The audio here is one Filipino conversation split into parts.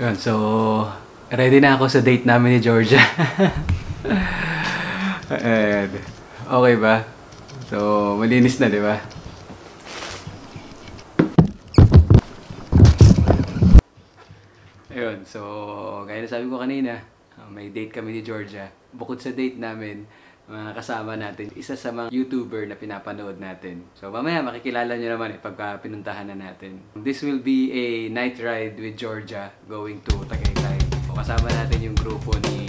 Yun, so ready na ako sa date namin ni Georgia. And, okay ba? So, malinis na, di ba? Ayun, so gaya na sabi ko kanina, may date kami ni Georgia. Bukod sa date namin, mga kasama natin, isa sa mga YouTuber na pinapanood natin. So mamaya makikilala nyo naman pagka pinuntahan na natin. This will be a night ride with Georgia going to Tagaytay. So kasama natin yung grupo ni...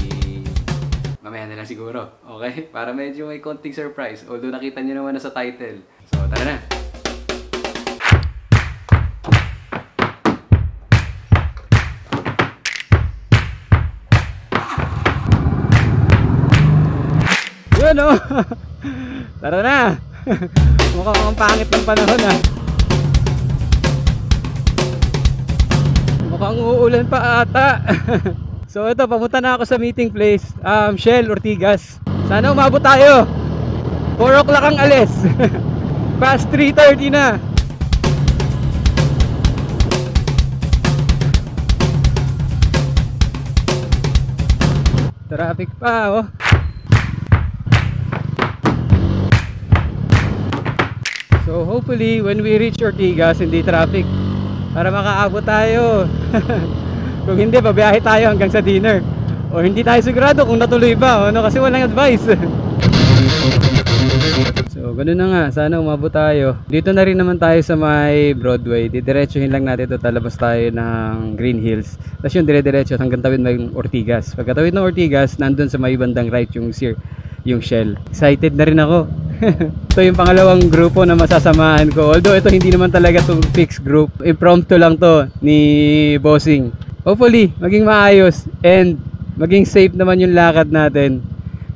Mamaya na lang siguro, okay? Para medyo may konting surprise. Although nakita nyo naman na sa title. So tara na! Yun o! Tara na! Mukhang ang pangit ng panahon ah. Mukhang uulan pa ata. So ito, papunta na ako sa meeting place, Shell Ortigas. Sana umabot tayo. 4 o'clock ang alis. Past 3:30 na. Traffic pa oh. So hopefully when we reach Ortigas hindi traffic para makaabot tayo. Kung hindi, pabiyahe tayo hanggang sa dinner. O hindi tayo sigurado kung natuloy ba, ano, kasi walang advice. So ganun na nga, sana umabot tayo. Dito na rin naman tayo sa may Broadway. Didiretsuhin lang natin ito, talabas tayo ng Green Hills. Tapos yung dire-diretso hanggang tawid may Ortigas. Pagkatawid ng Ortigas, nandun sa may bandang right yung Shell. Excited na rin ako. Ito yung pangalawang grupo na masasamahan ko. Although ito hindi naman talaga itong fixed group. Impromptu lang to ni Bossing. Hopefully, maging maayos and maging safe naman yung lakad natin.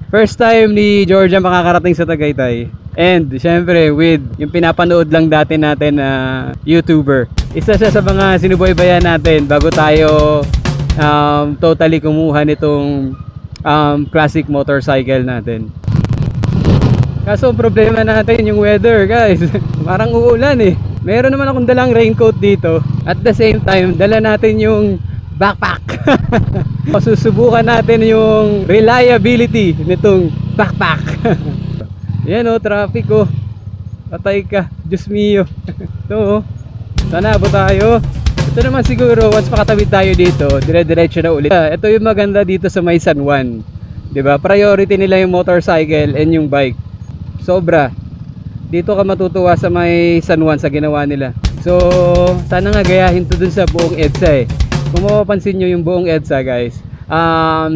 First time ni Georgia makakarating sa Tagaytay. And syempre with yung pinapanood lang dati natin na YouTuber. Isa siya sa mga sinubaybayan natin bago tayo totally kumuha nitong classic motorcycle natin. Kaso problema natin yung weather guys. Parang uulan eh. Meron naman akong dalang raincoat dito. At the same time, dala natin yung backpack. Susubukan natin yung reliability nitong backpack. Yan o, traffic o. Patay ka, Diyos mio. Ito o, sana abot tayo. Ito naman siguro, once makatawid tayo dito, dire-diretso na ulit. Ito yung maganda dito sa may San Juan, diba? Priority nila yung motorcycle and yung bike. Sobra. Dito ka matutuwa sa may San Juan sa ginawa nila. So sana nga gayahin to dun sa buong EDSA eh. Kung mapapansin nyo yung buong EDSA guys,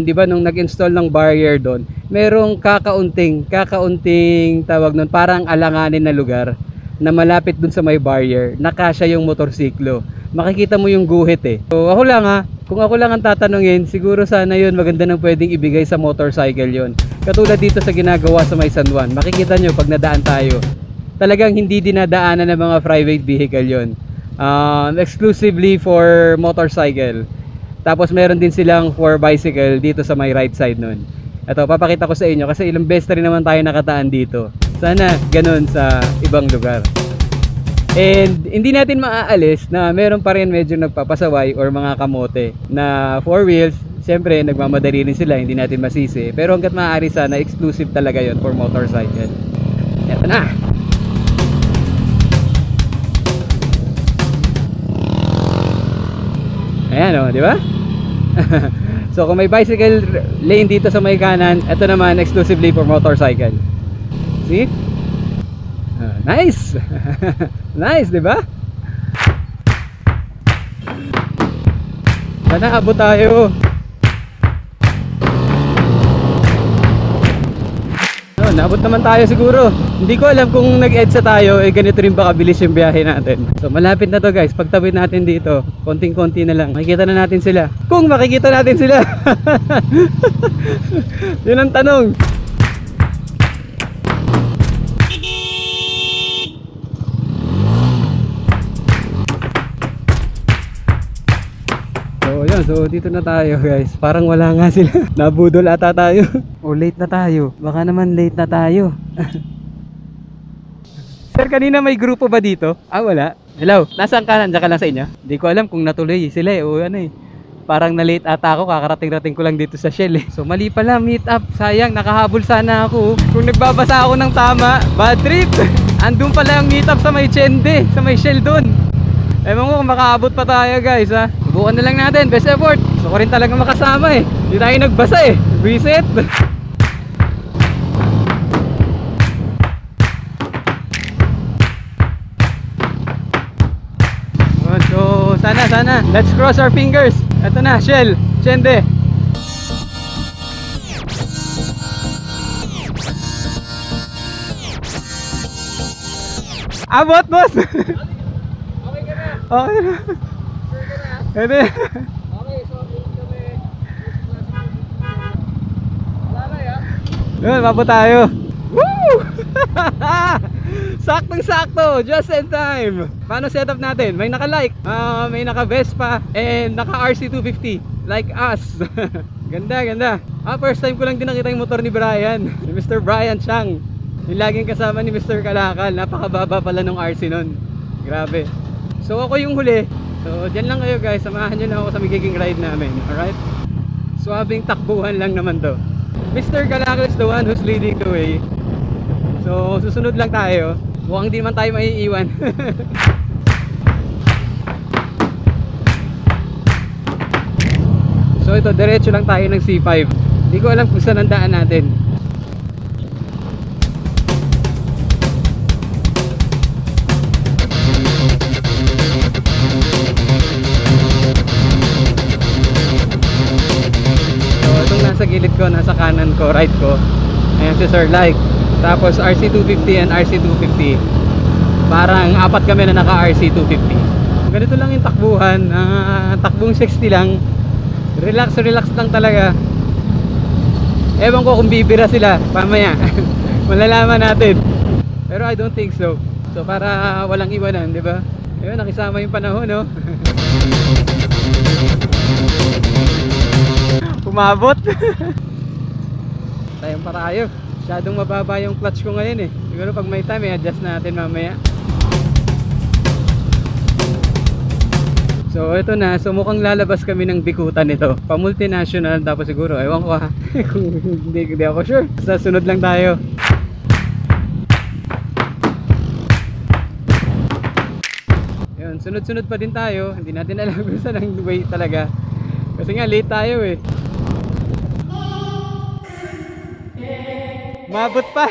diba nung nag-install ng barrier doon, merong kakaunting tawag nun, parang alanganin na lugar na malapit dun sa may barrier, nakasya yung motorsiklo. Makikita mo yung guhit eh. So ako lang ha, kung ako lang ang tatanungin, siguro sana yun maganda nang pwedeng ibigay sa motorcycle yon. Katulad dito sa ginagawa sa may San Juan, makikita nyo pag nadaan tayo, talagang hindi dinadaanan ng mga private vehicle yon. Exclusively for motorcycle. Tapos meron din silang for bicycle dito sa may right side nun. Ito, papakita ko sa inyo kasi ilang beses na rin naman tayo nakataan dito. Sana ganun sa ibang lugar. And hindi natin maaalis na meron pa rin medyo nagpapasaway or mga kamote na 4 wheels. Siyempre nagmamadali rin sila, hindi natin masisi. Pero hanggat maaari sana exclusive talaga yon for motorcycle. Eto na. Ayan o, di ba? So kung may bicycle lane dito sa may kanan, ito naman exclusively for motorcycle. See? Nice! Nice, di ba? Sana abot tayo. Naabot naman tayo siguro. Hindi ko alam kung nag-EDSA tayo, eh ganito rin ba kabilis yung biyahe natin. So malapit na to guys, pagtawid natin dito, konting-konti na lang, makikita na natin sila. Kung makikita natin sila. Yun ang tanong. So dito na tayo guys. Parang wala nga sila. Nabudol ata tayo. O late na tayo. Baka naman late na tayo. Sir, kanina may grupo ba dito? Ah, wala. Hello, nasaan ka? Nandiyan ka lang sa inyo? Hindi ko alam kung natuloy sila eh. O ano eh. parang na-late ata ako, kakarating-rating ko lang dito sa Shell eh. So mali pala, meet up. Sayang, nakahabol sana ako. Kung nagbabasa ako ng tama, bad trip. Andun pala yung meet up sa may Chende, sa may Shell dun. Ewan ko kung makaabot pa tayo guys ha. Subukan na lang natin, best effort. Gusto ko rin talaga makasama eh. Hindi tayo nagbasa eh. Reset. So sana let's cross our fingers. Ito na, Shell, Chende. Abot boss. Okay ka na? Okay na. Sure ka na? Pwede. Okay, so kami. Wala ya? Yun, mabot tayo. Woo! Saktong-sakto, just in time. Paano setup natin? May naka-like, may naka-Vespa, and naka-RC250 like us. Ganda, ganda. First time ko lang din nakita yung motor ni Brian, ni Mr. Brian Chang. Yung laging kasama ni Mr. Kalakal. Napakababa pala nung RC nun. Grabe. So ako yung huli. So dyan lang kayo guys, samahan nyo lang ako sa magiging ride namin. Alright? Swabing takbuhan lang naman to. Mr. Kalakal is the one who's leading the way. So susunod lang tayo. Mukhang di man tayo maiiwan. So ito, diretso lang tayo ng C5. Hindi ko alam kung saan ang daan natin. So itong nasa gilid ko, nasa kanan ko, right ko, ayan si Sir Like. Tapos RC250 and RC250. Parang apat kami na naka RC250. Ganito lang yung takbuhan, takbong 60 lang. Relax lang talaga. Ewan ko kung bibira sila mamaya. Malalaman natin. Pero I don't think so. So para walang iwanan, di ba? Ayun, nakisama yung panahon, no? Umabot. Tayong parayo. Masyadong mababa yung clutch ko ngayon eh. Siguro pag may time i-adjust natin mamaya. So ito na, so mukhang lalabas kami ng bikutan nito. Pa-multinational, tapos siguro, ewan ko ha. Kung hindi ako sure. Sa sunod lang tayo. Yun, sunod-sunod pa din tayo. Hindi natin alam kung saan ang way talaga. Kasi nga late tayo eh. Mabot pa.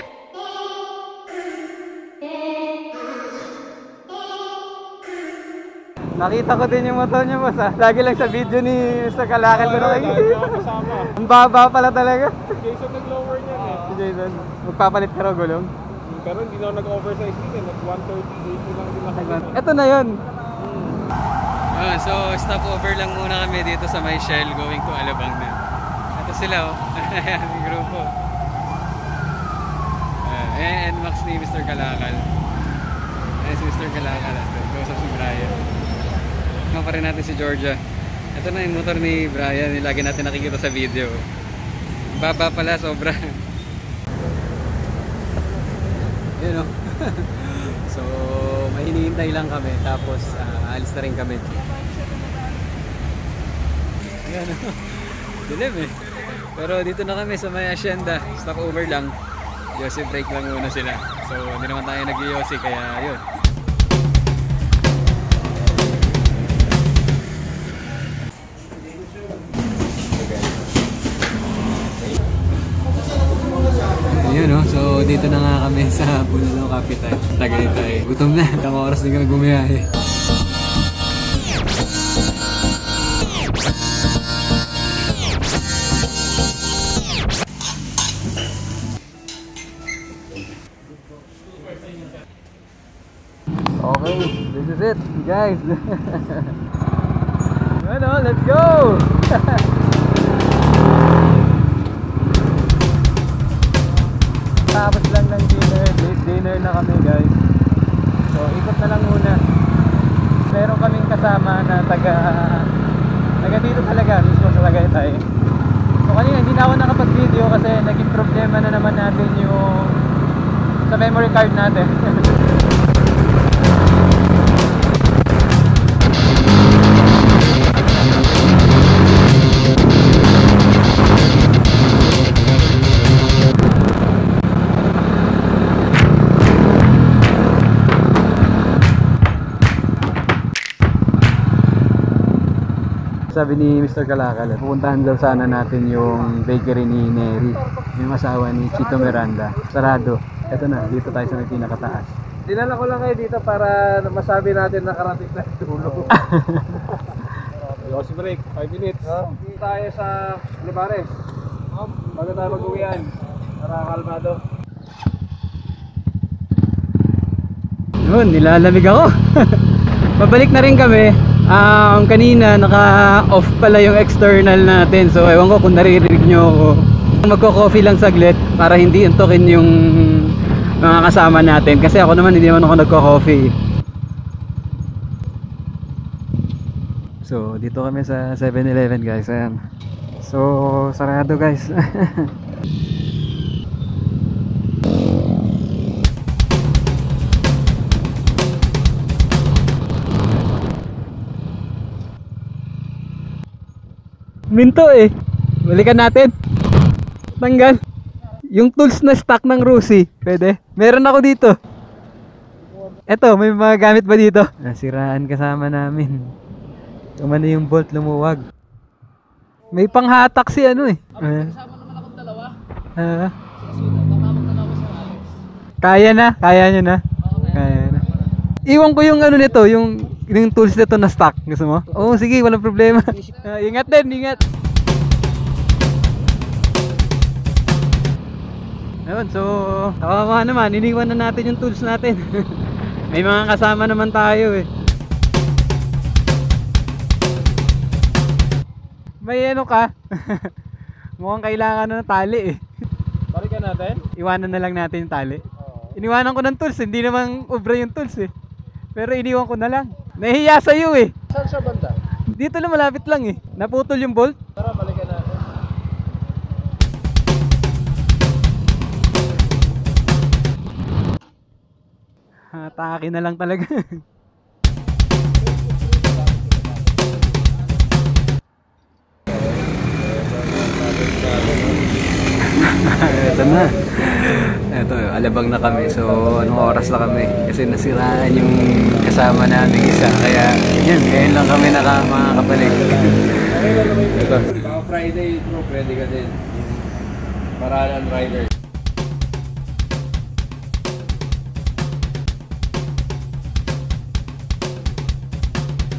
Nakita ko din yung motor niya boss ha. Lagi lang sa video ni Mr. Kalakal ko nakikita. Ang baba pala talaga. Jason nag-lower niya eh. Si Jason, magpapalit ka raw gulong. Pero hindi na ako nag-oversize din eh. Nag-138 lang din nakagano. Ito na yun. So stop over lang muna kami dito sa may Shell going to Alabang na. Ito sila oh. Ayan yung grupo. And Max ni Mr. Kalakal. Ayan si Mr. Kalakal. Kausap si Brian. Kasama pa rin natin si Georgia. Ito na yung motor ni Brian. Yung lagi natin nakikita sa video. Baba pala sobra. Yun o. So may hinihintay lang kami. Tapos alis na rin kami. Ayan o. Dilim eh. Pero dito na kami sa may Hacienda. Stop over lang. Yossi break lang muna sila. So hindi naman tayo nag-yossi kaya yun. Ayun no, so dito na nga kami sa Bulalo Capital. Tagaytay. Gutom na. Ilang oras din kami bumiyahe. Okay, this is it, guys. Ano, let's go! Tapos lang ng dinner, late dinner na kami guys. So ikot na lang muna. Meron kaming kasama na taga dito talaga, mismo sa Tagaytay. So kanina hindi na ako nakapag-video kasi naging problema na naman natin yung sa memory card natin. sabi ni Mr. Kalakal, pupuntahan daw sana natin yung bakery ni Neri, yung asawa ni Chito Miranda. Sarado. Eto na, dito tayo sa may pinakataas. Dinala ko lang kayo dito para masabi natin nakarating na dulo. Yosi break, 5 minutes. Tayo sa Lumares. Bago tayo mag-uwian. Para kalmado. Yun, nilalamig ako. Pabalik na rin kami. Kanina naka-off pala yung external natin. So ewan ko kung naririnig nyo ako. Magko-coffee lang saglit para hindi intokin yung mga kasama natin. Kasi ako naman hindi naman ako nagko-coffee. So dito kami sa 7-Eleven guys. Ayan. So sarado guys. Minto eh. Balikan natin. Tanggal. Yung tools na stock ng Rusi. Pwede. Meron ako dito. Eto, may mga gamit ba dito? Nasiraan kasama namin. Kumano yung bolt lumuwag. May panghatak si ano eh. Kasama naman akong dalawa. Tatawag na ako sa Alex. Kaya na? Kaya nyo na? Kaya na. Iwan ko yung ano nito, yung tools nito na stock. Gusto mo? Oo, sige, walang problema. Ingat din, ingat. Ayun, so kawawa naman, iniwan na natin yung tools natin. May mga kasama naman tayo eh. May ano ka? Mukhang kailangan na ng tali eh. Balikan natin? Iwanan na lang natin yung tali. Iniwanan ko ng tools, hindi naman ubra yung tools eh. Pero iniwan ko na lang. Nahihiya sa'yo eh. Saan siya banda? Dito lang, malapit lang eh. Naputol yung bolt. Tara, balikan natin. Atake na lang talaga. Ito na. Ito, alabang na kami. So, anong oras na kami? Kasi nasiraan yung kasama namin isa. Kaya, yun, ngayon lang kami makakabalik. Ito. Friday, bro, pwede ka din. Paralan riders.